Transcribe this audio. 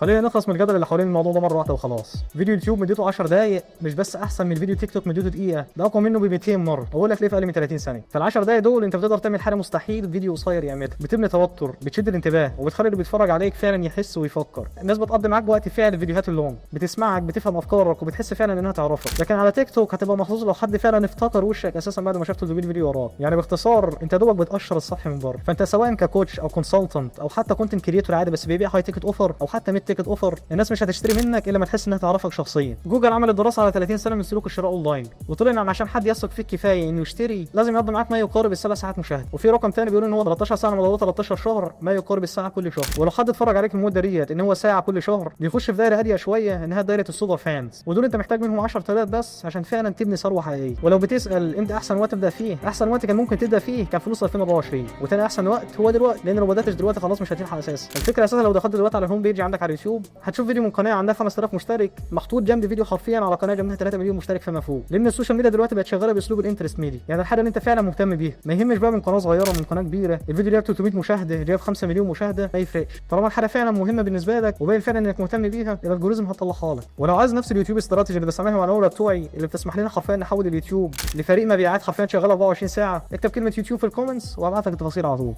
خلينا نخلص من الجدل اللي حوالين الموضوع ده مره واحده وخلاص. فيديو يوتيوب مدته 10 دقائق مش بس احسن من فيديو تيك توك مدته دقيقه، ده اقوى منه ب 200 مره. اقول لك ليه؟ في اقل من 30 ثانيه. في ال 10 دقائق دول انت بتقدر تعمل حاجه مستحيل فيديو قصير يعملها. بتبني توتر، بتشد الانتباه، وبتخلي اللي بيتفرج عليك فعلا يحس ويفكر. الناس بتقضي معاك وقت فعلا الفيديوهات اللونج، بتسمعك، بتفهم افكارك، وبتحس فعلا انها تعرفك. لكن على تيك توك هتبقى محظوظ لو حد فعلا افتكر وشك اساسا بعد ما شاف 300 فيديو وراك. يعني باختصار انت دوبك بتقشر السطح من بره. فانت سواء ككوتش او كونسلتنت او حتى كونتنت كريتور عادي بس بيبيع هاي تيكت اوفر او حتى ميد تيكت اوفر، الناس مش هتشتري منك الا ما تحس انها تعرفك شخصيا. جوجل عملت دراسه على 30 سنه من سلوك الشراء اونلاين، وطلع ان عشان حد يثق فيك كفايه انه يشتري لازم يقضي معاك ما يقارب ال7 ساعات مشاهده. وفي رقم ثاني بيقول ان هو 13 ساعه مضروبه 13 شهر ما يقارب الساعه كل شهر. ولو حد اتفرج عليك المده ديت ان هو ساعه كل شهر بيخش في دايره هاديه شويه انها دايره السوبر فانز، ودول انت محتاج منهم 10,000 بس عشان فعلا تبني ثروه حقيقيه. ولو بتسال امتى احسن وقت تبدا فيه، احسن وقت كان ممكن تبدا فيه كان في نص 2024، وتاني احسن وقت هو دلوقتي، لان لو بداتش دلوقتي خلاص مش هتلحق اساسا. الفكره اساسا لو دخلت دلوقتي على الهوم بيج عندك على اليوتيوب هتشوف فيديو من قناه عندها 5000 مشترك محطوط جنب فيديو حرفيا على قناه جنبها 3 مليون مشترك فما فوق. لان السوشيال ميديا دلوقتي بقت شغاله باسلوب الانترست ميديا، يعني الحاجه اللي انت فعلا مهتم بيها. ما يهمش بقى من قناه صغيره من قناه كبيره، الفيديو جايب 300 مشاهده جايب 5 مليون مشاهده ما يفرقش، طالما الحاجه فعلا مهمه بالنسبه لك وباين فعلا انك مهتم بيها يبقى الالجوريزم هتطلعها لك. ولو عايز نفس اليوتيوب استراتيجي اللي بستعملها مع العملاء بتوعي اللي بتسمح لنا حرفيا نحول اليوتيوب لفريق مبيعات حرفيا شغال 24 ساعه، اكتب كلمه يوتيوب في الكومنتس وابعت لك التفاصيل على طول.